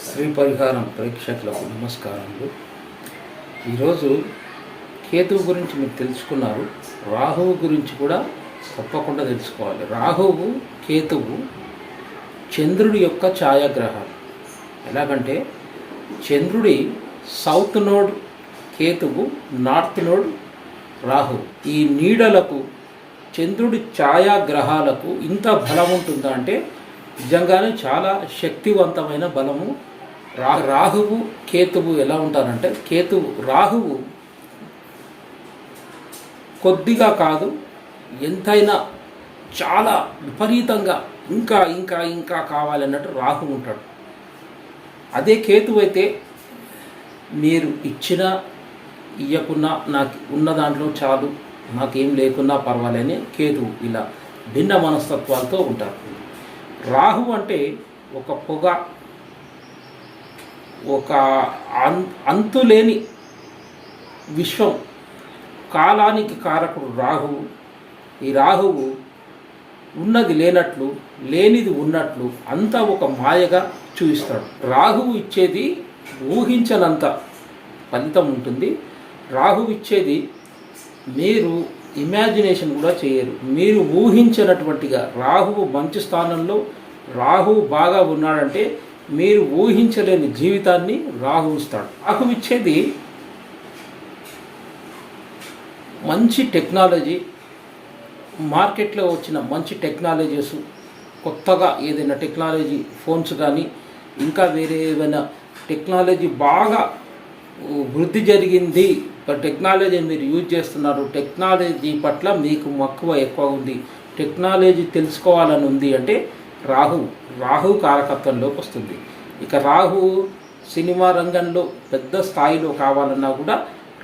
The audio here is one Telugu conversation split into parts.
శ్రీ పరిహారం ప్రేక్షకులకు నమస్కారములు. ఈరోజు కేతువు గురించి మీరు తెలుసుకున్నారు. రాహువు గురించి కూడా తప్పకుండా తెలుసుకోవాలి. రాహువు కేతువు చంద్రుడి యొక్క ఛాయాగ్రహాలు. ఎలాగంటే చంద్రుడి సౌత్ నోడ్ కేతువు, నార్త్ నోడ్ రాహువు. ఈ నీడలకు చంద్రుడి ఛాయాగ్రహాలకు ఇంత బలం ఉంటుందా అంటే నిజంగానే చాలా శక్తివంతమైన బలము. రాహువు కేతువు ఎలా ఉంటారంటే రాహువు కొద్దిగా కాదు, ఎంతైనా చాలా విపరీతంగా ఇంకా ఇంకా ఇంకా కావాలన్నట్టు రాహువు ఉంటాడు. అదే కేతువు అయితే మీరు ఇచ్చినా ఇవ్వకున్నా నాకు ఉన్న దాంట్లో చాలు, నాకేం లేకున్నా పర్వాలేని కేతువు ఇలా భిన్న మనస్తత్వాలతో ఉంటారు. రాహు అంటే ఒక పొగ, ఒక అంతులేని విశ్వం, కాలానికి కారకుడు రాహువు. ఈ రాహువు ఉన్నది లేనట్లు, లేనిది ఉన్నట్లు అంతా ఒక మాయగా చూపిస్తాడు. రాహువు ఇచ్చేది ఊహించనంత ఫలితం ఉంటుంది. రాహువు ఇచ్చేది మీరు ఇమాజినేషన్ కూడా చేయరు, మీరు ఊహించినటువంటిగా. రాహువు మంచి స్థానంలో రాహువు బాగా ఉన్నాడంటే మీరు ఊహించలేని జీవితాన్ని రాహువు ఇస్తాడు. రాహువు ఇచ్చేది మంచి టెక్నాలజీ, మార్కెట్లో వచ్చిన మంచి టెక్నాలజీస్, కొత్తగా ఏదైనా టెక్నాలజీ ఫోన్స్ కానీ ఇంకా వేరే ఏదైనా టెక్నాలజీ బాగా వృద్ధి జరిగింది, టెక్నాలజీ మీరు యూజ్ చేస్తున్నారు, టెక్నాలజీ పట్ల మీకు మక్కువ ఎక్కువ ఉంది, టెక్నాలజీ తెలుసుకోవాలని ఉంది అంటే రాహువు కారకత్వంలోకి వస్తుంది. ఇక రాహువు సినిమా రంగంలో పెద్ద స్థాయిలో కావాలన్నా కూడా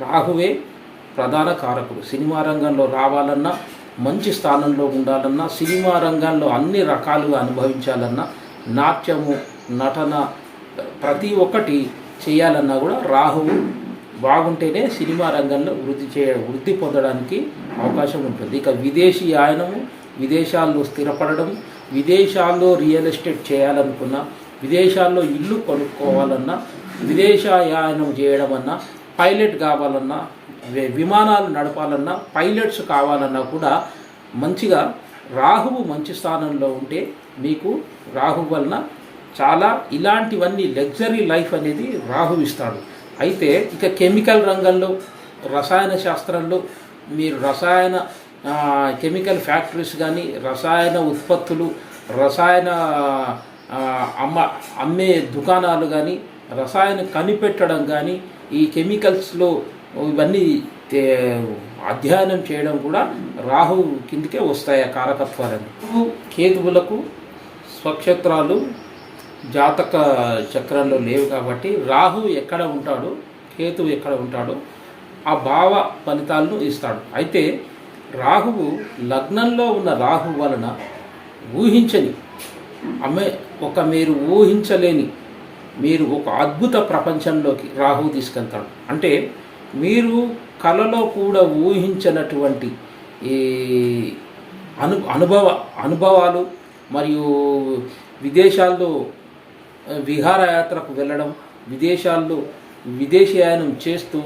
రాహువే ప్రధాన కారకుడు. సినిమా రంగంలో రావాలన్నా, మంచి స్థానంలో ఉండాలన్నా, సినిమా రంగంలో అన్ని రకాలుగా అనుభవించాలన్నా, నాట్యము, నటన ప్రతి ఒక్కటి చేయాలన్నా కూడా రాహువు బాగుంటేనే సినిమా రంగంలో వృద్ధి పొందడానికి అవకాశం ఉంటుంది. ఇక విదేశీ యానము, విదేశాల్లో స్థిరపడడం, విదేశాల్లో రియల్ ఎస్టేట్ చేయాలనుకున్నా, విదేశాల్లో ఇల్లు కొనుక్కోవాలన్నా, విదేశయానం చేయడం అన్నా, పైలట్ కావాలన్నా, విమానాలు నడపాలన్నా, పైలట్స్ కావాలన్నా కూడా మంచిగా రాహువు మంచి స్థానంలో ఉంటే మీకు రాహువు వలన చాలా ఇలాంటివన్నీ లగ్జరీ లైఫ్ అనేది రాహువు ఇస్తాడు. అయితే ఇక కెమికల్ రంగంలో, రసాయన శాస్త్రంలో మీరు కెమికల్ ఫ్యాక్టరీస్ కానీ, రసాయన ఉత్పత్తులు, రసాయన అమ్మే దుకాణాలు కానీ, రసాయన కనిపెట్టడం కానీ, ఈ కెమికల్స్లో ఇవన్నీ అధ్యయనం చేయడం కూడా రాహు కిందకే వస్తాయి ఆ కారకత్వాలని. కేతువులకు స్వక్షేత్రాలు జాతక చక్రంలో లేవు కాబట్టి రాహు ఎక్కడ ఉంటాడో, కేతువు ఎక్కడ ఉంటాడో ఆ భావ ఫలితాలను ఇస్తాడు. అయితే రాహువు లగ్నంలో ఉన్న రాహువు వలన ఊహించని మీరు ఊహించలేని మీరు ఒక అద్భుత ప్రపంచంలోకి రాహువు తీసుకెళ్తాడు. అంటే మీరు కలలో కూడా ఊహించినటువంటి ఈ అనుభవాలు మరియు విదేశాల్లో విహారయాత్రకు వెళ్ళడం, విదేశాల్లో విదేశీయానం చేస్తూ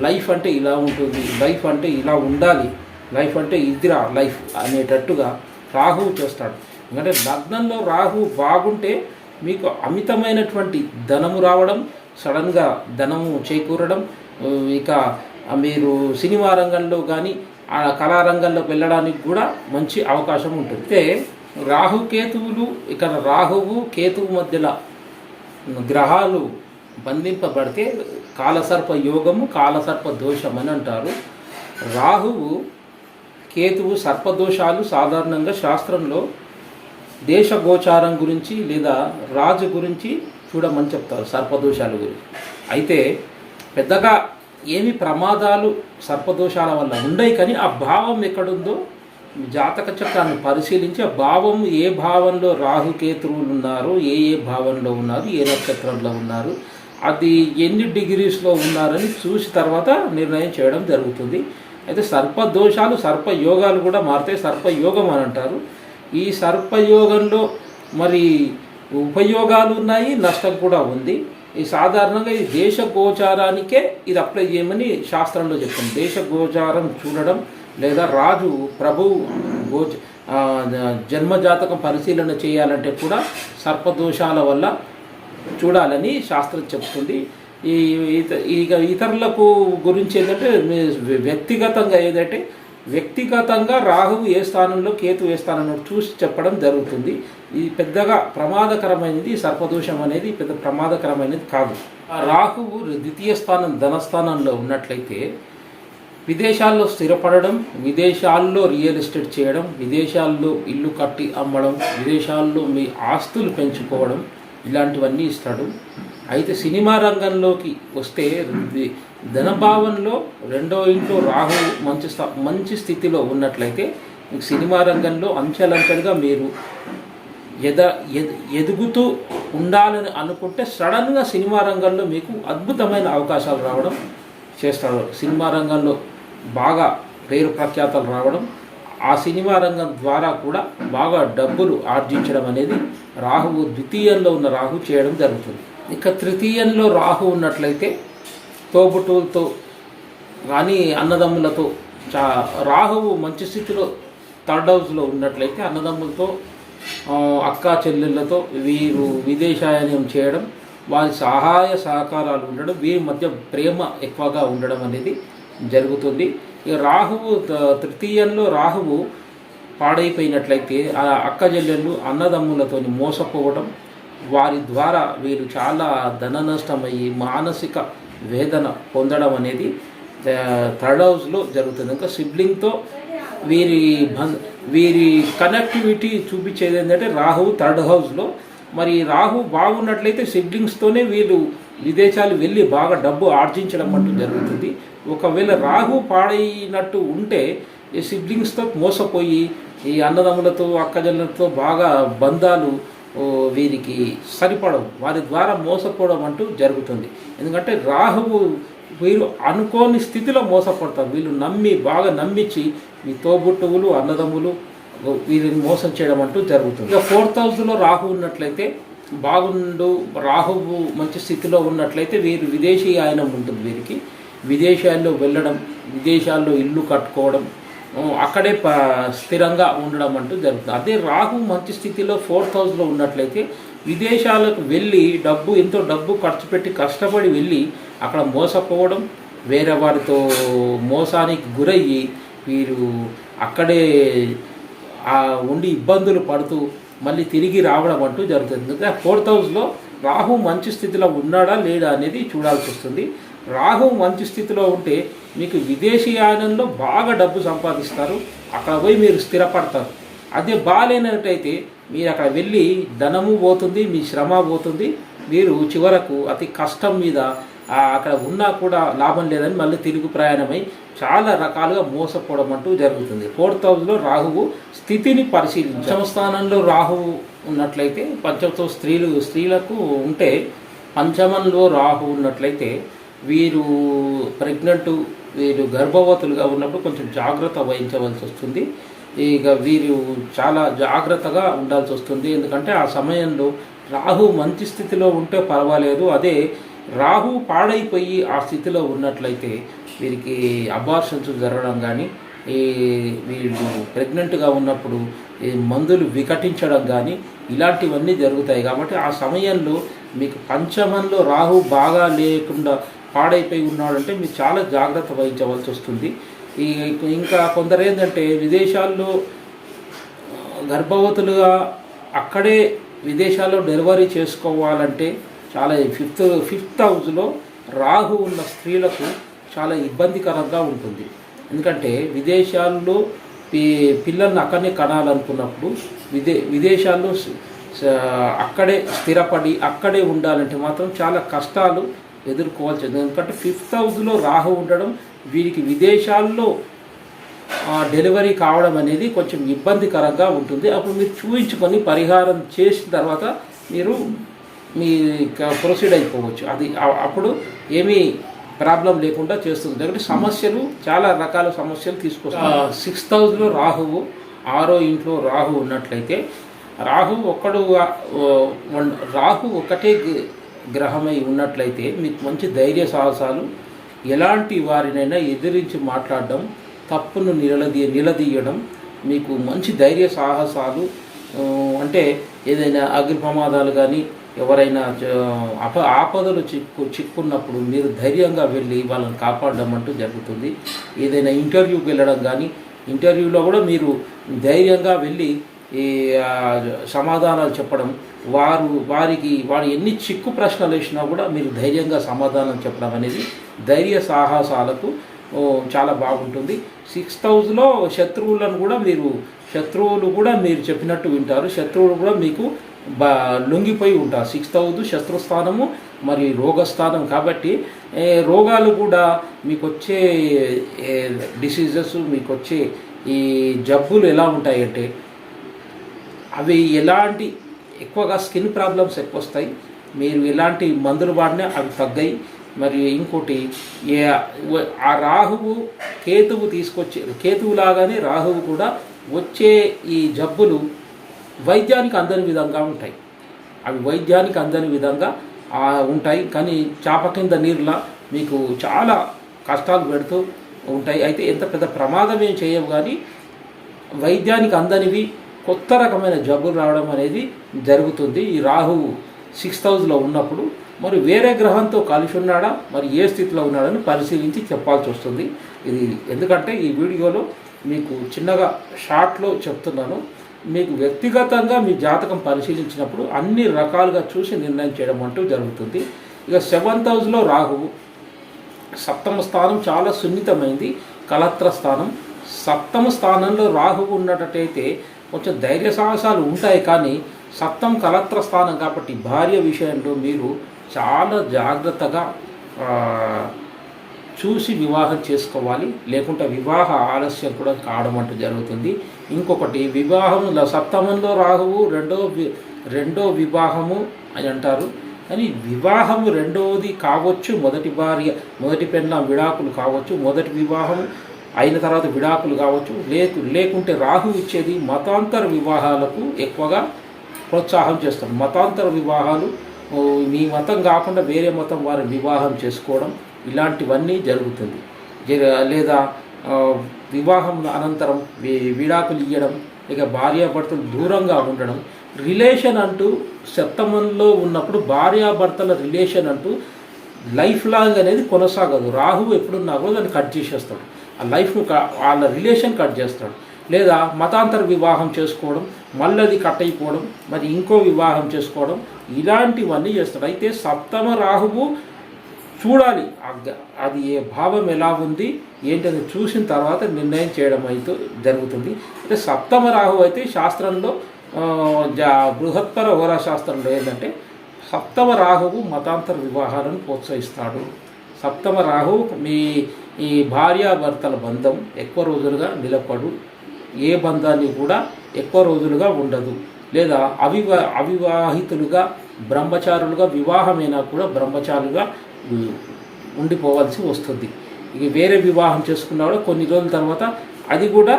లైఫ్ అంటే ఇలా ఉంటుంది, లైఫ్ అంటే ఇలా ఉండాలి, లైఫ్ అంటే ఇదిరా లైఫ్ అనేటట్టుగా రాహువు చేస్తాడు. ఎందుకంటే లగ్నంలో రాహువు బాగుంటే మీకు అమితమైనటువంటి ధనము రావడం, సడన్గా ధనము చేకూరడం, ఇక మీరు సినిమా రంగంలో కానీ ఆ కళారంగంలోకి వెళ్ళడానికి కూడా మంచి అవకాశం ఉంటుంది. అయితే రాహుకేతువులు, ఇక్కడ రాహువు కేతువు మధ్యలో గ్రహాలు బంధింపబడితే కాలసర్ప యోగము, కాలసర్ప దోషం అని అంటారు. రాహువు కేతువు సర్పదోషాలు సాధారణంగా శాస్త్రంలో దేశగోచారం గురించి లేదా రాజు గురించి చూడమని చెప్తారు, సర్పదోషాల గురించి. అయితే పెద్దగా ఏమి ప్రమాదాలు సర్పదోషాల వల్ల ఉండవు, కానీ ఆ భావం ఎక్కడుందో జాతక చక్రాన్ని పరిశీలించి ఆ భావం ఏ భావంలో రాహుకేతువులు ఉన్నారు, ఏ భావంలో ఉన్నారు, ఏ నక్షత్రంలో ఉన్నారు, అది ఎన్ని డిగ్రీస్లో ఉన్నారని చూసి తర్వాత నిర్ణయం చేయడం జరుగుతుంది. అయితే సర్పదోషాలు, సర్పయోగాలు కూడా మారుతాయి. సర్పయోగం అని అంటారు. ఈ సర్పయోగంలో మరి ఉపయోగాలు ఉన్నాయి, నష్టం కూడా ఉంది. ఈ సాధారణంగా ఈ దేశ గోచారానికే ఇది అప్లై చేయమని శాస్త్రంలో చెప్తుంది. దేశ గోచారం చూడడం లేదా రాజు ప్రభు గోచ జన్మజాతకం పరిశీలన చేయాలంటే కూడా సర్పదోషాల వల్ల చూడాలని శాస్త్రం చెప్తుంది. ఇతరులకు గురించి ఏంటంటే వ్యక్తిగతంగా రాహువు ఏ స్థానంలో కేతు ఏ స్థానంలో చూసి చెప్పడం జరుగుతుంది. ఇది పెద్దగా ప్రమాదకరమైనది, సర్పదోషం అనేది పెద్ద ప్రమాదకరమైనది కాదు. రాహువు ద్వితీయ స్థానం ధనస్థానంలో ఉన్నట్లయితే విదేశాల్లో స్థిరపడడం, విదేశాల్లో రియల్ ఎస్టేట్ చేయడం, విదేశాల్లో ఇల్లు కట్టి అమ్మడం, విదేశాల్లో మీ ఆస్తులు పెంచుకోవడం, ఇలాంటివన్నీ ఇస్తాడు. అయితే సినిమా రంగంలోకి వస్తే ధనభావంలో రెండో ఇంట్లో రాహు మంచి స్థితిలో ఉన్నట్లయితే మీకు సినిమా రంగంలో అంచెలంచెలుగా మీరు ఎదుగుతూ ఉండాలని అనుకుంటే సడన్గా సినిమా రంగంలో మీకు అద్భుతమైన అవకాశాలు రావడం చేస్తాడు. సినిమా రంగంలో బాగా పేరు ప్రఖ్యాతలు రావడం, ఆ సినిమా రంగం ద్వారా కూడా బాగా డబ్బులు ఆర్జించడం అనేది రాహువు ద్వితీయంలో ఉన్న రాహు చేయడం జరుగుతుంది. ఇక తృతీయంలో రాహు ఉన్నట్లయితే తోబుట్టువులతో కానీ అన్నదమ్ములతో రాహువు మంచి స్థితిలో థర్డ్ హౌస్లో ఉన్నట్లయితే అన్నదమ్ములతో అక్కా చెల్లెళ్ళతో వీరు విదేశాయనం చేయడం, వారి సహాయ సహకారాలు ఉండడం, వీరి మధ్య ప్రేమ ఎక్కువగా ఉండడం అనేది జరుగుతుంది. ఇక రాహువు తృతీయంలో రాహువు పాడైపోయినట్లయితే ఆ అక్క చెల్లెళ్ళు అన్నదమ్ములతో మోసపోవడం, వారి ద్వారా వీరు చాలా ధన నష్టమయ్యి మానసిక వేదన పొందడం అనేది థర్డ్ హౌస్లో జరుగుతుంది. ఇంకా సిబ్లింగ్తో వీరి కనెక్టివిటీ చూపించేది ఏంటంటే రాహువు థర్డ్ హౌస్లో. మరి రాహు బాగున్నట్లయితే సిబ్లింగ్స్తోనే వీళ్ళు విదేశాలు వెళ్ళి బాగా డబ్బు ఆర్జించడం అంటూ జరుగుతుంది. ఒకవేళ రాహు పాడైనట్టు ఉంటే ఈ సిబ్లింగ్స్తో మోసపోయి ఈ అన్నదమ్ములతో అక్కజల్లతో బాగా బంధాలు వీరికి సరిపడవు, వారి ద్వారా మోసపోవడం అంటూ జరుగుతుంది. ఎందుకంటే రాహువు వీరు అనుకోని స్థితిలో మోసపడతారు. వీళ్ళు బాగా నమ్మించి మీ తోబుట్టువులు అన్నదమ్ములు వీరిని మోసం చేయడం అంటూ జరుగుతుంది. ఇక ఫోర్త్ హౌస్లో రాహు ఉన్నట్లయితే రాహువు మంచి స్థితిలో ఉన్నట్లయితే వీరు విదేశీయాయనం ఉంటుంది. వీరికి విదేశాల్లో వెళ్ళడం, విదేశాల్లో ఇల్లు కట్టుకోవడం, అక్కడే స్థిరంగా ఉండడం అంటూ జరుగుతుంది. అదే రాహు మంచి స్థితిలో ఫోర్త్ హౌస్లో ఉన్నట్లయితే విదేశాలకు వెళ్ళి ఎంతో డబ్బు ఖర్చు పెట్టి కష్టపడి వెళ్ళి అక్కడ మోసపోవడం, వేరే వారితో మోసానికి గురయ్యి వీరు అక్కడే ఉండి ఇబ్బందులు పడుతూ మళ్ళీ తిరిగి రావడం అంటూ జరుగుతుంది. ఫోర్త్ హౌస్లో రాహు మంచి స్థితిలో ఉన్నాడా లేడా అనేది చూడాల్సి వస్తుంది. రాహు మంచి స్థితిలో ఉంటే మీకు విదేశీయానంలో బాగా డబ్బు సంపాదిస్తారు, అక్కడ పోయి మీరు స్థిరపడతారు. అదే బాగాలేనట్టయితే మీరు అక్కడ వెళ్ళి ధనము పోతుంది, మీ శ్రమ పోతుంది, మీరు చివరకు అతి కష్టం మీద అక్కడ ఉన్నా కూడా లాభం లేదని మళ్ళీ తిరుగు ప్రయాణమై చాలా రకాలుగా మోసపోవడం అంటూ జరుగుతుంది. ఫోర్త్ హౌస్లో రాహువు స్థితిని పరిశీలించి పంచమస్థానంలో రాహువు ఉన్నట్లయితే పంచమతో స్త్రీలకు ఉంటే పంచమంలో రాహు ఉన్నట్లయితే వీరు వీరు గర్భవతులుగా ఉన్నప్పుడు కొంచెం జాగ్రత్త వహించవలసి వస్తుంది. ఇక వీరు చాలా జాగ్రత్తగా ఉండాల్సి వస్తుంది. ఎందుకంటే ఆ సమయంలో రాహు మంచి స్థితిలో ఉంటే పర్వాలేదు, అదే రాహు పాడైపోయి ఆ స్థితిలో ఉన్నట్లయితే వీరికి అబార్షన్స్ జరగడం కానీ, వీళ్ళు ప్రెగ్నెంట్గా ఉన్నప్పుడు మందులు వికటించడం కానీ ఇలాంటివన్నీ జరుగుతాయి. కాబట్టి ఆ సమయంలో మీకు పంచమంలో రాహు బాగా లేకుండా పాడైపోయి ఉన్నాడంటే మీరు చాలా జాగ్రత్త వహించవలసి వస్తుంది. ఇంకా కొందరు ఏంటంటే విదేశాల్లో గర్భవతులుగా అక్కడే విదేశాల్లో డెలివరీ చేసుకోవాలంటే చాలా ఫిఫ్త్ హౌస్లో రాహు ఉన్న స్త్రీలకు చాలా ఇబ్బందికరంగా ఉంటుంది. ఎందుకంటే విదేశాల్లో పిల్లల్ని అక్కడనే కనాలనుకున్నప్పుడు విదేశాల్లో అక్కడే స్థిరపడి అక్కడే ఉండాలంటే మాత్రం చాలా కష్టాలు ఎదుర్కోవాల్సి ఉంటుంది. ఎందుకంటే ఫిఫ్త్ హౌస్లో రాహు ఉండడం వీరికి విదేశాల్లో డెలివరీ కావడం అనేది కొంచెం ఇబ్బందికరంగా ఉంటుంది. అప్పుడు మీరు చూయించుకొని పరిహారం చేసిన తర్వాత మీరు ప్రొసీడ్ అయిపోవచ్చు. అది అప్పుడు ఏమీ ప్రాబ్లం లేకుండా చేస్తుంది. ఎందుకంటే సమస్యలు చాలా రకాల సమస్యలు తీసుకొస్తాయి. సిక్స్త్ హౌస్లో రాహువు 6వ ఇంట్లో రాహు ఉన్నట్లయితే రాహు ఒక్కడు రాహు ఒకటే గ్రహమై ఉన్నట్లయితే మీకు మంచి ధైర్య సాహసాలు, ఎలాంటి వారినైనా ఎదిరించి మాట్లాడడం, తప్పును నిలదీయడం, మీకు మంచి ధైర్య సాహసాలు, అంటే ఏదైనా అగ్ని ప్రమాదాలు కానీ ఎవరైనా ఆపదలు చిక్కున్నప్పుడు మీరు ధైర్యంగా వెళ్ళి వాళ్ళని కాపాడడం అంటూ జరుగుతుంది. ఏదైనా ఇంటర్వ్యూకి వెళ్ళడం కానీ, ఇంటర్వ్యూలో కూడా మీరు ధైర్యంగా వెళ్ళి ఈ సమాధానాలు చెప్పడం, వారు ఎన్ని చిక్కు ప్రశ్నలు వేసినా కూడా మీరు ధైర్యంగా సమాధానం చెప్పడం అనేది ధైర్య సాహసాలకు చాలా బాగుంటుంది. 6th హౌస్లో శత్రువులు కూడా మీరు చెప్పినట్టు వింటారు. శత్రువులు కూడా మీకు లొంగిపోయి ఉంటారు. 6th హౌస్ శత్రుస్థానము మరి రోగస్థానం కాబట్టి రోగాలు కూడా మీకు వచ్చే డిసీజెస్, మీకు వచ్చే ఈ జబ్బులు ఎలా ఉంటాయంటే అవి ఎక్కువగా స్కిన్ ప్రాబ్లమ్స్ ఎక్కువ వస్తాయి. మీరు ఎలాంటి మందులు వాడినా అవి తగ్గాయి. మరి ఇంకోటి ఆ రాహువు కేతువు లాగానే రాహువు కూడా వచ్చే ఈ జబ్బులు వైద్యానికి అందని విధంగా ఉంటాయి. అవి వైద్యానికి అందని విధంగా ఉంటాయి. కానీ చాప కింద నీరులా మీకు చాలా కష్టాలు పెడుతూ ఉంటాయి. అయితే ఎంత పెద్ద ప్రమాదం ఏం చేయవు, కానీ వైద్యానికి అందనివి కొత్త రకమైన జబ్బులు రావడం అనేది జరుగుతుంది. ఈ రాహువు 6th హౌస్లో ఉన్నప్పుడు మరి వేరే గ్రహంతో కలిసి ఉన్నాడా, మరి ఏ స్థితిలో ఉన్నాడని పరిశీలించి చెప్పాల్సి వస్తుంది. ఇది ఎందుకంటే ఈ వీడియోలో మీకు చిన్నగా షార్ట్లో చెప్తున్నాను. మీకు వ్యక్తిగతంగా మీ జాతకం పరిశీలించినప్పుడు అన్ని రకాలుగా చూసి నిర్ణయం చేయడం అంటూ జరుగుతుంది. ఇక 7th హౌస్లో రాహువు, 7వ స్థానం చాలా సున్నితమైంది, కలత్ర స్థానం. 7వ స్థానంలో రాహువు ఉన్నట్టయితే కొంచెం ధైర్య సాహసాలు ఉంటాయి, కానీ 7వ కలత్ర స్థానం కాబట్టి భార్య విషయంలో మీరు చాలా జాగ్రత్తగా చూసి వివాహం చేసుకోవాలి, లేకుంటే వివాహ ఆలస్యం కూడా కావడం అంటూ జరుగుతుంది. ఇంకొకటి వివాహం 7మంలో రాహువు రెండో వివాహము అని అంటారు. కానీ వివాహము రెండవది కావచ్చు, మొదటి పెళ్ళాం విడాకులు కావచ్చు, మొదటి వివాహం అయిన తర్వాత విడాకులు కావచ్చు, లేకుంటే రాహు ఇచ్చేది మతాంతర వివాహాలకు ఎక్కువగా ప్రోత్సాహం చేస్తాడు. మతాంతర వివాహాలు, మీ మతం కాకుండా వేరే మతం వారిని వివాహం చేసుకోవడం, ఇలాంటివన్నీ జరుగుతుంది. లేదా వివాహం అనంతరం విడాకులు ఇవ్వడం, ఇక భార్యాభర్తలు దూరంగా ఉండడం. రిలేషన్ అంటూ 7మంలో ఉన్నప్పుడు భార్యాభర్తల రిలేషన్ అంటూ లైఫ్ లాంగ్ అనేది కొనసాగదు. రాహువు ఎప్పుడున్నా కూడా దాన్ని కట్ చేసేస్తాడు, ఆ లైఫ్ను వాళ్ళ రిలేషన్ కట్ చేస్తాడు. లేదా మతాంతర వివాహం చేసుకోవడం, మళ్ళీ అది కట్ అయిపోవడం, మరి ఇంకో వివాహం చేసుకోవడం, ఇలాంటివన్నీ చేస్తాడు. అయితే 7వ రాహువు చూడాలి, అది ఏ భావం ఎలా ఉంది ఏంటని చూసిన తర్వాత నిర్ణయం చేయడం అయితే జరుగుతుంది. అయితే 7వ రాహువు అయితే శాస్త్రంలో బృహత్తర హోరా శాస్త్రంలో ఏంటంటే 7వ రాహువు మతాంతర వివాహాలను ప్రోత్సహిస్తాడు. 7వ రాహువు ఈ భార్యాభర్తల బంధం ఎక్కువ రోజులుగా నిలబడు, ఏ బంధాన్ని కూడా ఎక్కువ రోజులుగా ఉండదు. లేదా అవివాహితులుగా బ్రహ్మచారులుగా వివాహమైనా కూడా బ్రహ్మచారులుగా ఉండిపోవాల్సి వస్తుంది. ఇక వేరే వివాహం చేసుకున్నా కూడా కొన్ని రోజుల తర్వాత అది కూడా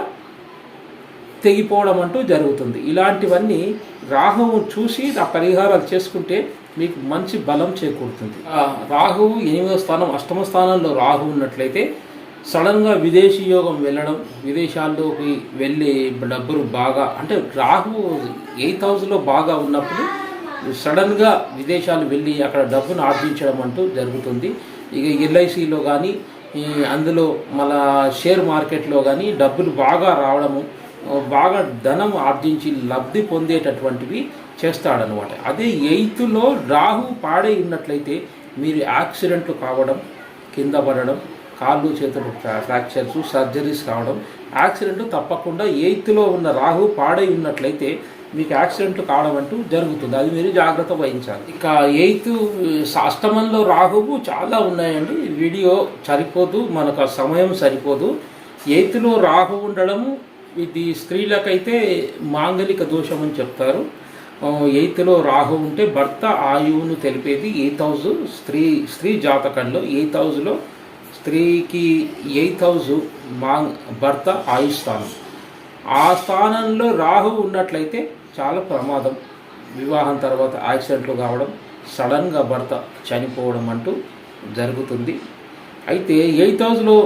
తెగిపోవడం అంటూ జరుగుతుంది. ఇలాంటివన్నీ రాహువు చూసి ఆ పరిహారాలు చేసుకుంటే మీకు మంచి బలం చేకూరుతుంది. రాహువు 8వ స్థానం 8వ స్థానంలో రాహువు ఉన్నట్లయితే సడన్గా విదేశీ యోగం వెళ్ళడం, విదేశాల్లోకి వెళ్ళి డబ్బులు బాగా, అంటే రాహువు 8th హౌస్లో బాగా ఉన్నప్పుడు సడన్గా విదేశాలు వెళ్ళి అక్కడ డబ్బును ఆర్జించడం అంటూ జరుగుతుంది. ఇక ఎల్ఐసిలో కానీ అందులో మన షేర్ మార్కెట్లో కానీ డబ్బులు బాగా రావడము, బాగా ధనం ఆర్జించి లబ్ధి పొందేటటువంటివి చేస్తాడనమాట. అదే 8thలో రాహు పాడై ఉన్నట్లయితే మీరు యాక్సిడెంట్లు కావడం, కింద పడడం, కాళ్ళు చేతులు ఫ్రాక్చర్స్, సర్జరీస్ కావడం, యాక్సిడెంట్ తప్పకుండా 8thలో ఉన్న రాహు పాడై ఉన్నట్లయితే మీకు యాక్సిడెంట్లు కావడం అంటూ జరుగుతుంది. అది మీరు జాగ్రత్త వహించాలి. ఇక 8th అష్టమంలో రాహువు చాలా ఉన్నాయండి, వీడియో సరిపోదు, మనకు సమయం సరిపోదు. 8thలో రాహు ఉండడము ఇది స్త్రీలకైతే మాంగలిక దోషం అని చెప్తారు. 8thలో రాహు ఉంటే భర్త ఆయువును తెలిపేది 8th హౌస్. స్త్రీ జాతకంలో 8th హౌస్లో స్త్రీకి 8th హౌస్ భర్త ఆయుస్థానం. ఆ స్థానంలో రాహు ఉన్నట్లయితే చాలా ప్రమాదం. వివాహం తర్వాత యాక్సిడెంట్లు కావడం, సడన్గా భర్త చనిపోవడం అంటూ జరుగుతుంది. అయితే 8th హౌస్లో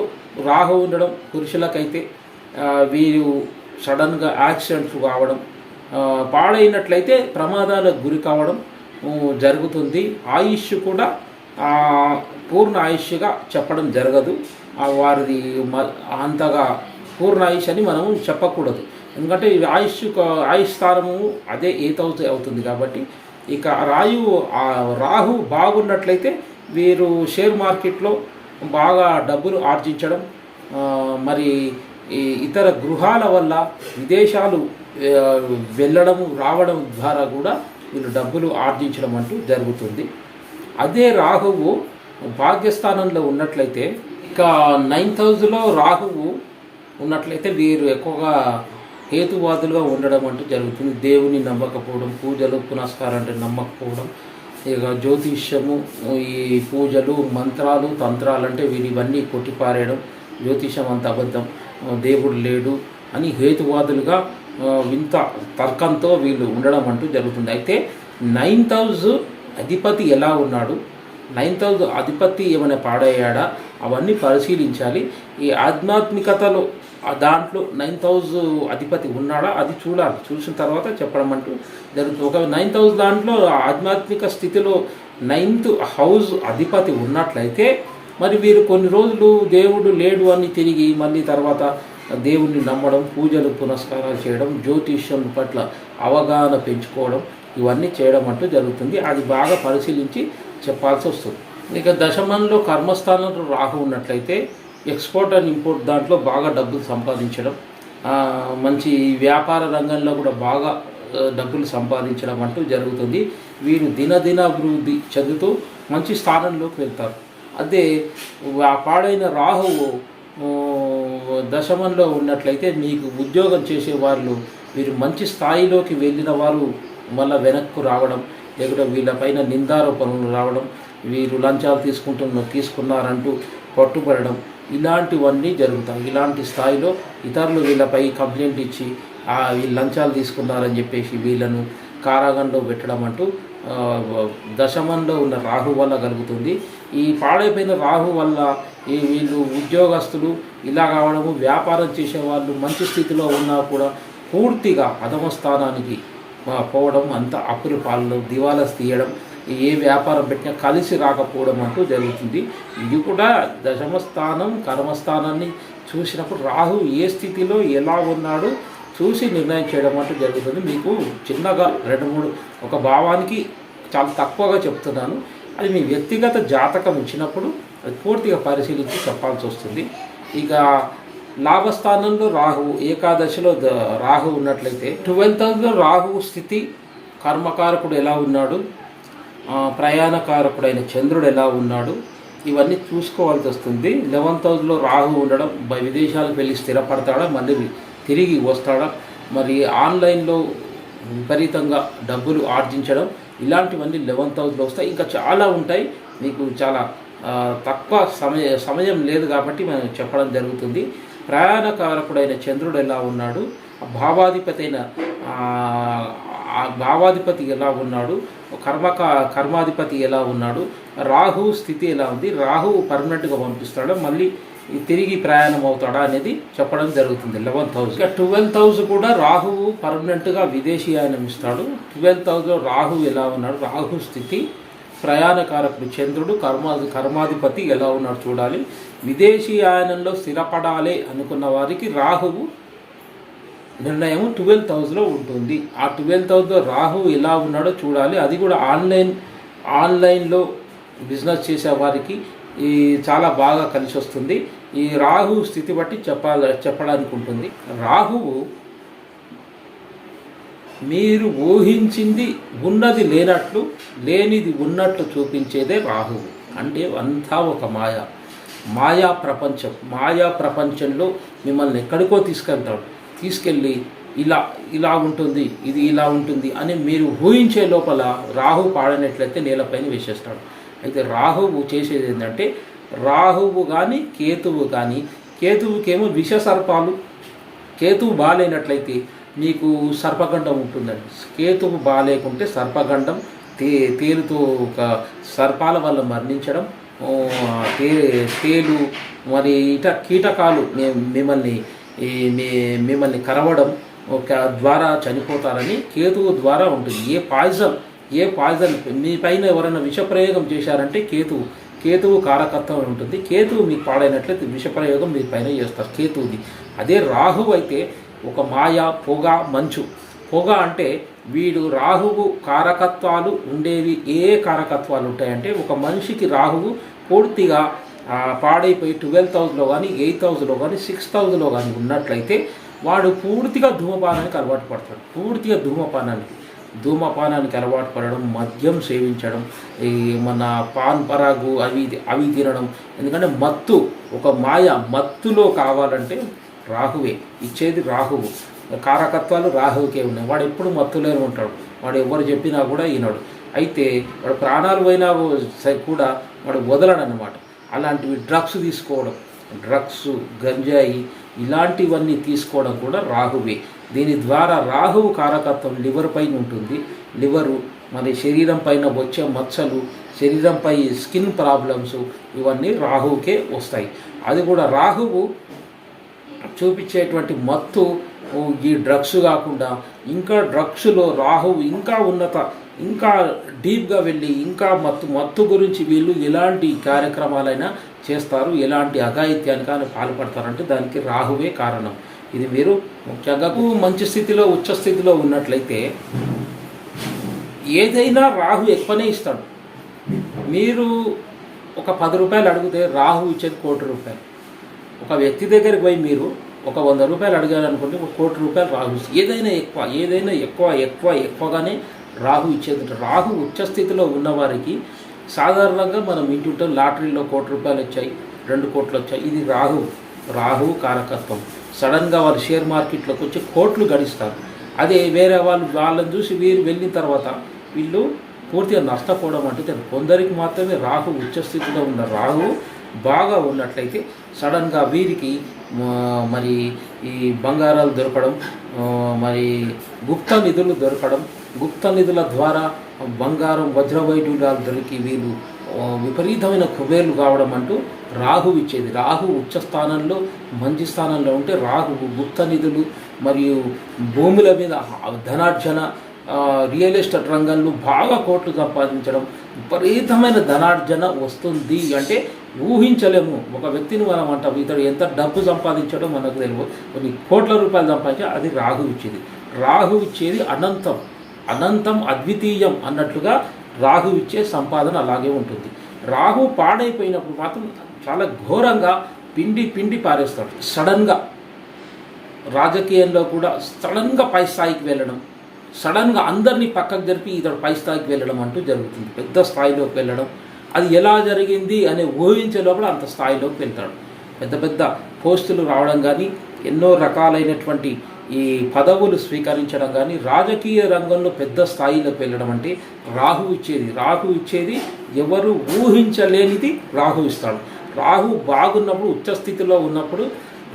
రాహు ఉండడం పురుషులకైతే వీరు సడన్గా యాక్సిడెంట్స్ కావడం, పాడైనట్లయితే ప్రమాదాలకు గురి కావడం జరుగుతుంది. ఆయుష్ కూడా పూర్ణ ఆయుష్గా చెప్పడం జరగదు. వారిది అంతగా పూర్ణ ఆయుష్ అని మనం చెప్పకూడదు. ఎందుకంటే ఆయుష్ స్థానము అదే 8th హౌస్ అవుతుంది కాబట్టి. ఇక రాహు బాగున్నట్లయితే వీరు షేర్ మార్కెట్లో బాగా డబ్బులు ఆర్జించడం, మరి ఇతర గృహాల వల్ల విదేశాలు వెళ్ళడం రావడం ద్వారా కూడా వీళ్ళు డబ్బులు ఆర్జించడం అంటూ జరుగుతుంది. అదే రాహువు భాగ్యస్థానంలో ఉన్నట్లయితే, ఇక 9th హౌస్లో రాహువు ఉన్నట్లయితే వీరు ఎక్కువగా హేతువాదులుగా ఉండడం అంటూ జరుగుతుంది. దేవుని నమ్మకపోవడం, పూజలు పునస్కారం అంటే నమ్మకపోవడం, ఇక జ్యోతిష్యము, ఈ పూజలు మంత్రాలు తంత్రాలు అంటే ఇవన్నీ కొట్టిపారేయడం, జ్యోతిషం అంత అబద్ధం, దేవుడు లేడు అని హేతువాదులుగా వింత తర్కంతో వీళ్ళు ఉండడం అంటూ జరుగుతుంది. అయితే 9th హౌస్ అధిపతి ఎలా ఉన్నాడు, 9th హౌస్ అధిపతి ఏమైనా పాడయ్యాడా అవన్నీ పరిశీలించాలి. ఈ ఆధ్యాత్మికతలో దాంట్లో 9th హౌస్ అధిపతి ఉన్నాడా అది చూడాలి. చూసిన తర్వాత చెప్పడం అంటూ జరుగుతుంది. ఒక 9th హౌస్ దాంట్లో ఆధ్యాత్మిక స్థితిలో 9th హౌస్ అధిపతి ఉన్నట్లయితే మరి వీరు కొన్ని రోజులు దేవుడు లేడు అని తిరిగి మళ్ళీ తర్వాత దేవుణ్ణి నమ్మడం, పూజలు పునస్కారాలు చేయడం, జ్యోతిష్యం పట్ల అవగాహన పెంచుకోవడం, ఇవన్నీ చేయడం అంటూ జరుగుతుంది. అది బాగా పరిశీలించి చెప్పాల్సి వస్తుంది. ఇక దశమంలో కర్మస్థానంలో రాహు ఉన్నట్లయితే ఎక్స్పోర్ట్ అండ్ ఇంపోర్ట్ దాంట్లో బాగా డబ్బులు సంపాదించడం, మంచి వ్యాపార రంగంలో కూడా బాగా డబ్బులు సంపాదించడం అంటూ జరుగుతుంది. వీరు దినదిన అభివృద్ధి చెందుతూ మంచి స్థానంలోకి వెళ్తారు. అదే పాడైన రాహువు దశమంలో ఉన్నట్లయితే మీకు ఉద్యోగం చేసేవాళ్ళు వీరు మంచి స్థాయిలోకి వెళ్ళిన వారు మళ్ళీ వెనక్కు రావడం, లేకుంటే వీళ్ళపైన నిందారోపణలు రావడం, వీరు లంచాలు తీసుకున్నారంటూ పట్టుబడడం, ఇలాంటివన్నీ జరుగుతాయి. ఇలాంటి స్థాయిలో ఇతరులు వీళ్ళపై కంప్లైంట్ ఇచ్చి వీళ్ళు లంచాలు తీసుకున్నారని చెప్పేసి వీళ్ళను కారాగారంలో పెట్టడం అంటూ దశమంలో ఉన్న రాహు వల్ల కలుగుతుంది. ఈ పాడైపోయిన రాహు వల్ల వీళ్ళు ఉద్యోగస్తులు ఇలా కావడము, వ్యాపారం చేసేవాళ్ళు మంచి స్థితిలో ఉన్నా కూడా పూర్తిగా అధమ స్థానానికి పోవడం, అంత అప్పుల పాలలో దివాలా తీయడం, ఏ వ్యాపారం పెట్టినా కలిసి రాకపోవడం అంటూ జరుగుతుంది. ఇది కూడా దశమ స్థానం కర్మస్థానాన్ని చూసినప్పుడు రాహు ఏ స్థితిలో ఎలా ఉన్నాడు చూసి నిర్ణయం చేయడం అంటూ జరుగుతుంది. మీకు చిన్నగా 2-3 ఒక భావానికి చాలా తక్కువగా చెప్తున్నాను. అది మీ వ్యక్తిగత జాతకం ఇచ్చినప్పుడు అది పూర్తిగా పరిశీలించి చెప్పాల్సి వస్తుంది. ఇక లాభస్థానంలో రాహువు ఏకాదశిలో రాహు ఉన్నట్లయితే 12th హౌస్లో రాహువు స్థితి, కర్మకారకుడు ఎలా ఉన్నాడు, ప్రయాణకారకుడైన చంద్రుడు ఎలా ఉన్నాడు, ఇవన్నీ చూసుకోవాల్సి వస్తుంది. 11th హౌస్లో రాహు ఉండడం, విదేశాలకు వెళ్ళి స్థిరపడతాడా, మళ్ళీ తిరిగి వస్తాడా, మరి ఆన్లైన్లో విపరీతంగా డబ్బులు ఆర్జించడం, ఇలాంటివన్నీ 11th హౌస్లో వస్తాయి. ఇంకా చాలా ఉంటాయి. మీకు చాలా తక్కువ సమయం లేదు కాబట్టి మనం చెప్పడం జరుగుతుంది. ప్రయాణకారకుడైన చంద్రుడు ఎలా ఉన్నాడు, భావాధిపతి ఎలా ఉన్నాడు, కర్మాధిపతి ఎలా ఉన్నాడు, రాహు స్థితి ఎలా ఉంది, రాహు పర్మనెంట్గా పంపిస్తాడా మళ్ళీ తిరిగి ప్రయాణం అవుతాడా అనేది చెప్పడం జరుగుతుంది 11th హౌస్. ఇక 12th హౌస్ కూడా రాహువు పర్మనెంట్గా విదేశీయానం ఇస్తాడు. 12th హౌస్లో రాహు ఎలా ఉన్నాడు, రాహు స్థితి, ప్రయాణకారకుడు చంద్రుడు, కర్మాధిపతి ఎలా ఉన్నాడు చూడాలి. విదేశీయానంలో స్థిరపడాలి అనుకున్న వారికి రాహువు నిర్ణయం 12th హౌస్లో ఉంటుంది. ఆ 12th హౌస్లో రాహు ఎలా ఉన్నాడో చూడాలి. అది కూడా ఆన్లైన్లో బిజినెస్ చేసే వారికి చాలా బాగా కలిసి వస్తుంది. ఈ రాహు స్థితి బట్టి చెప్పడానికి ఉంటుంది. రాహువు మీరు ఊహించింది ఉన్నది లేనట్లు, లేనిది ఉన్నట్లు చూపించేదే రాహువు. అంటే అంతా ఒక మాయా ప్రపంచంలో మిమ్మల్ని ఎక్కడికో తీసుకెళ్ళి ఇలా ఉంటుంది, ఇది ఇలా ఉంటుంది అని మీరు ఊహించే లోపల రాహు పాడనట్లయితే నేలపైన వేసేస్తాడు. అయితే రాహువు చేసేది ఏంటంటే, రాహువు కానీ కేతువు కానీ, కేతువుకేమో విషసర్పాలు, కేతువు బాగాలేనట్లయితే మీకు సర్పగండం ఉంటుందండి. కేతువు బాగాలేకుంటే సర్పగండం, తేలుతో ఒక సర్పాల వల్ల మరణించడం, తేలు మరి కీటకాలు మిమ్మల్ని కరవడం ద్వారా చనిపోతారని కేతువు ద్వారా ఉంటుంది. ఏ పాయిజన్ మీ పైన ఎవరైనా విషప్రయోగం చేశారంటే కేతువు కారకత్వం ఉంటుంది. కేతువు మీకు పాడైనట్లయితే విషప్రయోగం మీ పైన చేస్తారు కేతువుది. అదే రాహువు అయితే ఒక మాయ, పొగ, మంచు. పొగ అంటే వీడు రాహువు కారకత్వాలు ఉండేవి. ఏ కారకత్వాలు ఉంటాయంటే ఒక మనిషికి రాహువు పూర్తిగా పాడైపోయి 12th హౌస్లో కానీ 8th హౌస్లో కానీ 6th హౌస్లో కానీ ఉన్నట్లయితే వాడు పూర్తిగా ధూమపానానికి అలవాటు పడతాడు. పూర్తిగా ధూమపానానికి అలవాటు పడడం, మద్యం సేవించడం, ఈ మన పాన్ పరాగు అవి తినడం. ఎందుకంటే ఒక మత్తులో కావాలంటే రాహువే ఇచ్చేది. రాహువు కారకత్వాలు రాహువుకే ఉన్నాయి. వాడు ఎప్పుడు మత్తులోనే ఉంటాడు. వాడు ఎవరు చెప్పినా కూడా ఈనాడు. అయితే వాడు ప్రాణాలు పోయినా కూడా వాడు వదలడనమాట. అలాంటివి డ్రగ్స్, గంజాయి ఇలాంటివన్నీ తీసుకోవడం కూడా రాహువే. దీని ద్వారా రాహువు కారకత్వం లివర్ పైన ఉంటుంది. లివరు మరి శరీరం పైన వచ్చే మచ్చలు, శరీరంపై స్కిన్ ప్రాబ్లమ్స్ ఇవన్నీ రాహువుకే వస్తాయి. అది కూడా రాహువు చూపించేటువంటి మత్తు ఈ డ్రగ్స్ కాకుండా ఇంకా డ్రగ్స్లో రాహువు ఇంకా డీప్గా వెళ్ళి ఇంకా మత్తు గురించి వీళ్ళు ఎలాంటి కార్యక్రమాలైనా చేస్తారు, ఎలాంటి అఘాయిత్యానికైనా పాల్పడతారంటే దానికి రాహువే కారణం. ఇది మీరు ముఖ్యంగా మంచి స్థితిలో, ఉచ్చ స్థితిలో ఉన్నట్లయితే ఏదైనా రాహు ఎక్కువనే ఇస్తాడు. మీరు ఒక 10 రూపాయలు అడిగితే రాహు ఇచ్చేది 1 కోటి రూపాయలు. ఒక వ్యక్తి దగ్గరికి పోయి మీరు ఒక 100 రూపాయలు అడిగారనుకుంటే 1 కోటి రూపాయలు రాహు ఇస్తుంది. ఏదైనా ఎక్కువగానే రాహు ఇచ్చేది. రాహు ఉచ్చస్థితిలో ఉన్నవారికి సాధారణంగా మనం వింటుంటాం లాటరీలో 1 కోటి రూపాయలు వచ్చాయి, 2 కోట్లు వచ్చాయి. ఇది రాహు కారకత్వం. సడన్గా వాళ్ళు షేర్ మార్కెట్లోకి వచ్చి కోట్లు గడిస్తారు. అదే వేరే వాళ్ళని చూసి వీరు వెళ్ళిన తర్వాత వీళ్ళు పూర్తిగా నష్టపోవడం అంటే కొందరికి మాత్రమే రాహు ఉచ్చస్థితిలో ఉన్న రాహు బాగా ఉన్నట్లయితే సడన్గా వీరికి మరి ఈ బంగారాలు దొరకడం, మరి గుప్త నిధులు దొరకడం, గుప్త నిధుల ద్వారా బంగారం, వజ్రవైఢూర్యాలు దొరికి వీళ్ళు విపరీతమైన కుబేర్లు కావడం అంటూ రాహు ఇచ్చేది. రాహు ఉచ్చ స్థానంలో, మంచి స్థానంలో ఉంటే రాహువు గుప్త నిధులు మరియు భూముల మీద ధనార్జన, రియల్ ఎస్టేట్ రంగంలో బాగా కోట్లు సంపాదించడం, విపరీతమైన ధనార్జన వస్తుంది. అంటే ఊహించలేము. ఒక వ్యక్తిని మనం అంటాం ఇతడు ఎంత డబ్బు సంపాదించాడో మనకు తెలియదు. కొన్ని కోట్ల రూపాయలు సంపాదించా అది రాహు ఇచ్చేది. రాహు ఇచ్చేది అనంతం అద్వితీయం అన్నట్లుగా రాహు ఇచ్చే సంపాదన అలాగే ఉంటుంది. రాహు పాడైపోయినప్పుడు మాత్రం చాలా ఘోరంగా పిండి పారేస్తాడు. సడన్గా రాజకీయంలో కూడా సడన్గా పై స్థాయికి వెళ్ళడం, సడన్గా అందరినీ పక్కకు జరిపి ఇతడు పై స్థాయికి వెళ్ళడం అంటూ జరుగుతుంది. పెద్ద స్థాయిలోకి వెళ్ళడం. అది ఎలా జరిగింది అనే ఊహించే లోపల అంత స్థాయిలోకి వెళ్తాడు. పెద్ద పోస్టులు రావడం కానీ, ఎన్నో రకాలైనటువంటి ఈ పదవులు స్వీకరించడం కానీ, రాజకీయ రంగంలో పెద్ద స్థాయిలోకి వెళ్ళడం అంటే రాహు ఇచ్చేది ఎవరు ఊహించలేనిది రాహు ఇస్తాడు. రాహు బాగున్నప్పుడు, ఉచ్చస్థితిలో ఉన్నప్పుడు,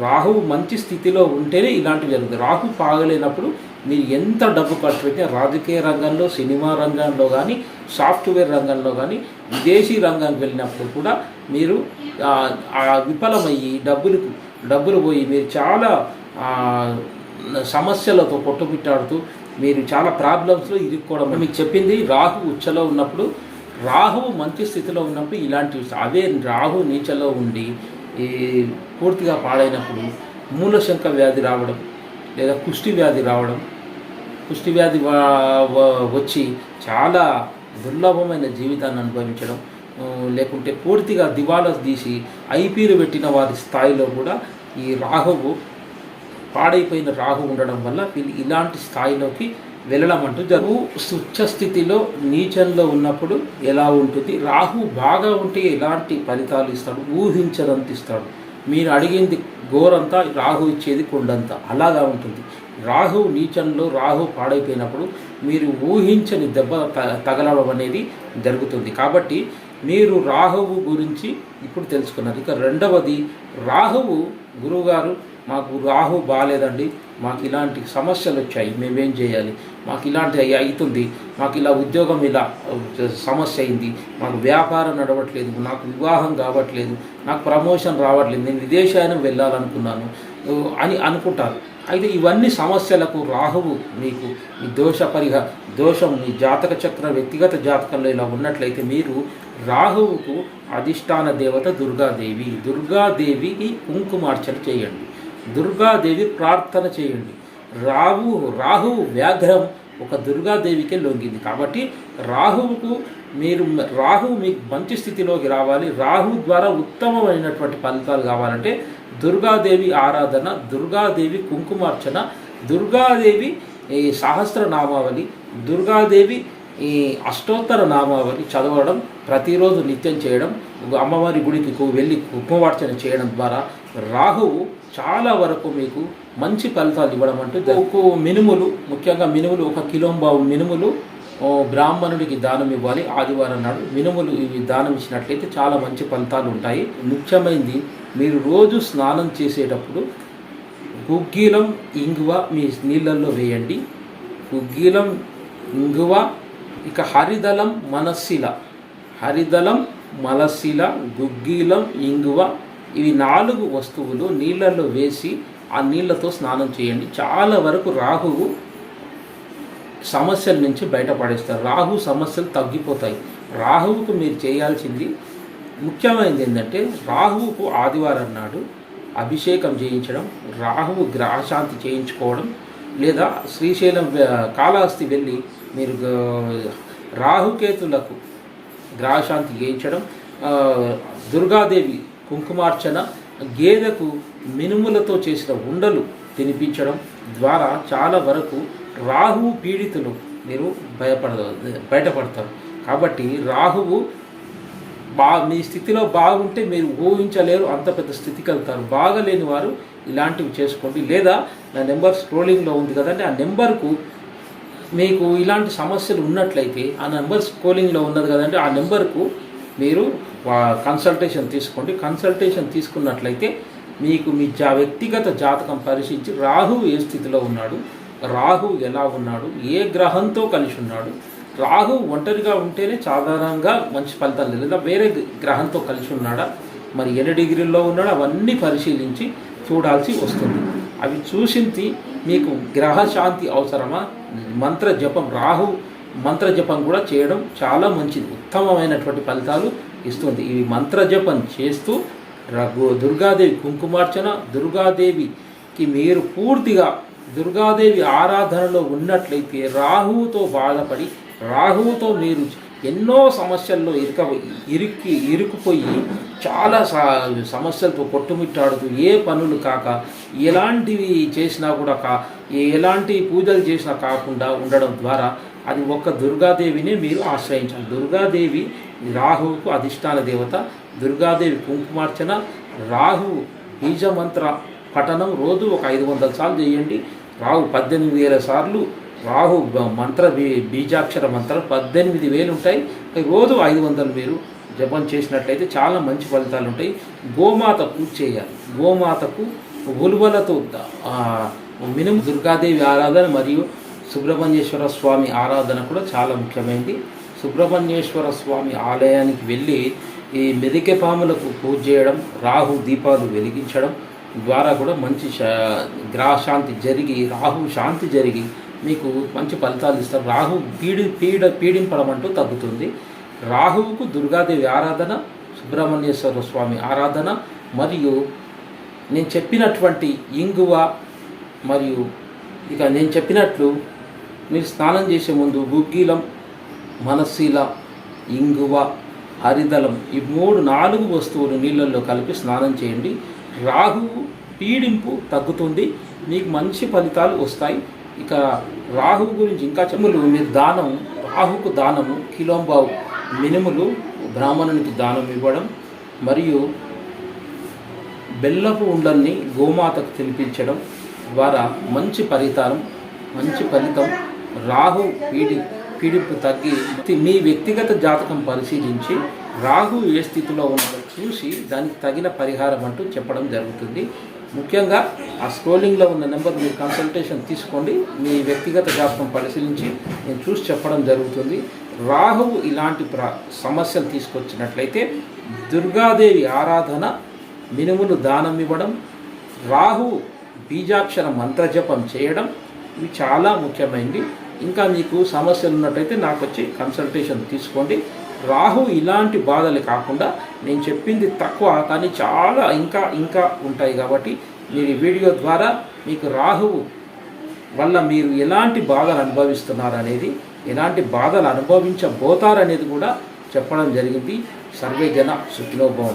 రాహు మంచి స్థితిలో ఉంటేనే ఇలాంటివి జరుగుతుంది. రాహు బాగలేనప్పుడు మీరు ఎంత డబ్బు ఖర్చు పెట్టినా రాజకీయ రంగంలో, సినిమా రంగంలో కానీ, సాఫ్ట్వేర్ రంగంలో కానీ, విదేశీ రంగానికి వెళ్ళినప్పుడు కూడా మీరు విఫలమయ్యి డబ్బులు పోయి మీరు చాలా సమస్యలతో కొట్టుమిట్టాడుతూ మీరు చాలా ప్రాబ్లమ్స్లో ఇరుక్కోవడం. మీకు చెప్పింది రాహు ఉచ్చలో ఉన్నప్పుడు, రాహువు మంచి స్థితిలో ఉన్నప్పుడు ఇలాంటివి. అవే రాహు నీచలో ఉండి ఈ పూర్తిగా పాడైనప్పుడు మూలశంక వ్యాధి రావడం, లేదా కుష్టి వ్యాధి రావడం, కుష్టి వ్యాధి వచ్చి చాలా దుర్లభమైన జీవితాన్ని అనుభవించడం, లేకుంటే పూర్తిగా దివాలా తీసి ఐపీలు పెట్టిన వారి స్థాయిలో కూడా ఈ రాహువు పాడైపోయిన రాహు ఉండడం వల్ల వీళ్ళు ఇలాంటి స్థాయిలోకి వెళ్ళడం అంటూ జరుగు. ఉచ్చ స్థితిలో నీచంలో ఉన్నప్పుడు ఎలా ఉంటుంది, రాహు బాగా ఉంటే ఎలాంటి ఫలితాలు ఇస్తాడు, ఊహించదంత ఇస్తాడు. మీరు అడిగింది గోరంతా రాహు ఇచ్చేది కొండంతా, అలాగా ఉంటుంది. రాహు నీచంలో, రాహు పాడైపోయినప్పుడు మీరు ఊహించని దెబ్బ తగలడం అనేది జరుగుతుంది. కాబట్టి మీరు రాహువు గురించి ఇప్పుడు తెలుసుకున్నారు. ఇక రెండవది, రాహువు గురువుగారు మాకు రాహు బాగాలేదండి, మాకు ఇలాంటి సమస్యలు వచ్చాయి, మేమేం చేయాలి, మాకు ఇలాంటి అవుతుంది, మాకు ఇలా ఉద్యోగం ఇలా సమస్య అయింది, మాకు వ్యాపారం నడవట్లేదు, నాకు వివాహం కావట్లేదు, నాకు ప్రమోషన్ రావట్లేదు, నేను విదేశాయనం వెళ్ళాలనుకున్నాను అని అనుకుంటారు. అయితే ఇవన్నీ సమస్యలకు రాహువు మీకు మీ దోషం మీ జాతక చక్ర వ్యక్తిగత జాతకంలో ఇలా ఉన్నట్లయితే మీరు రాహువుకు అధిష్టాన దేవత దుర్గాదేవికి కుంకుమార్చన చేయండి, దుర్గాదేవి ప్రార్థన చేయండి. రాహువు వ్యాఘ్రం ఒక దుర్గాదేవికే లొంగింది కాబట్టి రాహువు మీకు మంచి స్థితిలోకి రావాలి, రాహువు ద్వారా ఉత్తమమైనటువంటి ఫలితాలు కావాలంటే దుర్గాదేవి ఆరాధన, దుర్గాదేవి కుంకుమార్చన, దుర్గాదేవి సహస్రనామావళి, దుర్గాదేవి అష్టోత్తర నామావళి చదవడం, ప్రతిరోజు నిత్యం చేయడం, అమ్మవారి గుడికి వెళ్ళి కుంకుమార్చన చేయడం ద్వారా రాహువు చాలా వరకు మీకు మంచి ఫలితాలు ఇవ్వడం అంటూ మినుములు, ముఖ్యంగా మినుములు 1 కిలోంబావు మినుములు బ్రాహ్మణుడికి దానం ఇవ్వాలి. ఆదివారం నాడు మినుములు ఇవి దానం ఇచ్చినట్లయితే చాలా మంచి ఫలితాలు ఉంటాయి. ముఖ్యమైనది, మీరు రోజు స్నానం చేసేటప్పుడు గుగ్గిలం ఇంగువ మీ నీళ్ళల్లో వేయండి. గుగ్గిలం ఇంగువ, ఇక హరిదళం మలశిల, గుగ్గిలం ఇంగువ, ఇవి 4 వస్తువులు నీళ్ళల్లో వేసి ఆ నీళ్ళతో స్నానం చేయండి. చాలా వరకు రాహువు సమస్యల నుంచి బయటపడేస్తారు, రాహు సమస్యలు తగ్గిపోతాయి. రాహువుకు మీరు చేయాల్సింది ముఖ్యమైనది ఏంటంటే రాహువుకు ఆదివారం నాడు అభిషేకం చేయించడం, రాహువు గ్రహశాంతి చేయించుకోవడం, లేదా శ్రీశైలం కాళహస్తి వెళ్ళి మీరు రాహుకేతులకు గ్రహశాంతి చేయించడం, దుర్గాదేవి కుంకుమార్చన, గేదెకు మినుములతో చేసిన ఉండలు తినిపించడం ద్వారా చాలా వరకు రాహువు పీడితులు మీరు బయటపడతారు. కాబట్టి రాహువు మీ స్థితిలో బాగుంటే మీరు ఊహించలేరు, అంత పెద్ద స్థితికి వెళ్తారు. బాగలేని వారు ఇలాంటివి చేసుకోండి. లేదా నా నెంబర్ స్క్రోలింగ్లో ఉంది కదండి, ఆ నెంబర్కు మీకు ఇలాంటి సమస్యలు ఉన్నట్లయితే ఆ నెంబర్ స్క్రోలింగ్లో ఉన్నది కదండి, ఆ నెంబర్కు మీరు కన్సల్టేషన్ తీసుకోండి. కన్సల్టేషన్ తీసుకున్నట్లయితే మీకు మీ వ్యక్తిగత జాతకం పరిశీలించి రాహువు ఏ స్థితిలో ఉన్నాడు, రాహువు ఎలా ఉన్నాడు, ఏ గ్రహంతో కలిసి ఉన్నాడు, రాహు ఒంటరిగా ఉంటేనే సాధారణంగా మంచి ఫలితాలు, లేదా వేరే గ్రహంతో కలిసి ఉన్నాడా, మరి ఎన్ని డిగ్రీల్లో ఉన్నాడో అవన్నీ పరిశీలించి చూడాల్సి వస్తుంది. అవి చూసింది మీకు గ్రహశాంతి అవసరమా, రాహు మంత్రజపం కూడా చేయడం చాలా మంచిది, ఉత్తమమైనటువంటి ఫలితాలు ఇస్తుంది. ఇవి మంత్రజపం చేస్తూ దుర్గాదేవి కుంకుమార్చన, దుర్గాదేవికి మీరు పూర్తిగా దుర్గాదేవి ఆరాధనలో ఉన్నట్లయితే రాహువుతో బాధపడి, రాహువుతో మీరు ఎన్నో సమస్యల్లో ఇరుక్కుపోయి చాలా సమస్యలతో కొట్టుమిట్టాడుతూ ఏ పనులు కాక, ఎలాంటివి చేసినా కూడా ఎలాంటి పూజలు చేసినా కాకుండా ఉండడం ద్వారా అది ఒక్క దుర్గాదేవినే మీరు ఆశ్రయించాలి. దుర్గాదేవి రాహువుకు అధిష్టాన దేవత. దుర్గాదేవి కుంకుమార్చన, రాహువు బీజమంత్ర పఠనం రోజు ఒక 500 సార్లు చేయండి. రాహు 18,000 సార్లు రాహు మంత్ర బీజాక్షర మంత్రాలు 18,000 ఉంటాయి. రోజు 500 మీరు జపం చేసినట్లయితే చాలా మంచి ఫలితాలు ఉంటాయి. గోమాత పూజ చేయాలి. గోమాతకు ఉలువలతో మినుము దుర్గాదేవి ఆరాధన మరియు సుబ్రహ్మణ్యేశ్వర స్వామి ఆరాధన కూడా చాలా ముఖ్యమైనది. సుబ్రహ్మణ్యేశ్వర స్వామి ఆలయానికి వెళ్ళి ఈ మెదికె పాములకు పూజ చేయడం, రాహు దీపాలు వెలిగించడం ద్వారా కూడా మంచి గ్రహశాంతి జరిగి, రాహు శాంతి జరిగి మీకు మంచి ఫలితాలు ఇస్తారు. రాహు పీడింపడం అంటూ తగ్గుతుంది. రాహువుకు దుర్గాదేవి ఆరాధన, సుబ్రహ్మణ్యేశ్వర స్వామి ఆరాధన మరియు నేను చెప్పినటువంటి ఇంగువ మరియు ఇక నేను చెప్పినట్లు మీరు స్నానం చేసే ముందు గుగ్గిలం, మనశీల, ఇంగువ, హరిదళం ఈ 4 వస్తువులు నీళ్ళల్లో కలిపి స్నానం చేయండి. రాహువు పీడింపు తగ్గుతుంది, మీకు మంచి ఫలితాలు వస్తాయి. ఇక రాహువు గురించి ఇంకా మీరు రాహుకు దానము కిలోంబావు మినుములు బ్రాహ్మణునికి దానం ఇవ్వడం మరియు బెల్లపు ఉండల్ని గోమాతకు తినిపించడం ద్వారా మంచి ఫలితం. రాహు పీడింపు తగ్గి మీ వ్యక్తిగత జాతకం పరిశీలించి రాహు ఏ స్థితిలో ఉన్నదో చూసి దానికి తగిన పరిహారం అంటూ చెప్పడం జరుగుతుంది. ముఖ్యంగా ఆ స్క్రోలింగ్లో ఉన్న నెంబర్ మీరు కన్సల్టేషన్ తీసుకోండి. మీ వ్యక్తిగత జాతకం పరిశీలించి నేను చూసి చెప్పడం జరుగుతుంది. రాహువు ఇలాంటి సమస్యలు తీసుకొచ్చినట్లయితే దుర్గాదేవి ఆరాధన, మినుములు దానం ఇవ్వడం, రాహువు బీజాక్షర మంత్రజపం చేయడం ఇవి చాలా ముఖ్యమైనది. ఇంకా మీకు సమస్యలు ఉన్నట్టయితే నాకు వచ్చి కన్సల్టేషన్ తీసుకోండి. రాహు ఇలాంటి బాధలు కాకుండా నేను చెప్పింది తక్కువ కానీ చాలా ఇంకా ఉంటాయి. కాబట్టి మీరు ఈ వీడియో ద్వారా మీకు రాహువు వల్ల మీరు ఎలాంటి బాధలు అనుభవిస్తున్నారనేది, ఎలాంటి బాధలు అనుభవించబోతారనేది కూడా చెప్పడం జరిగింది. సర్వే జన సుఖినో భవంతు.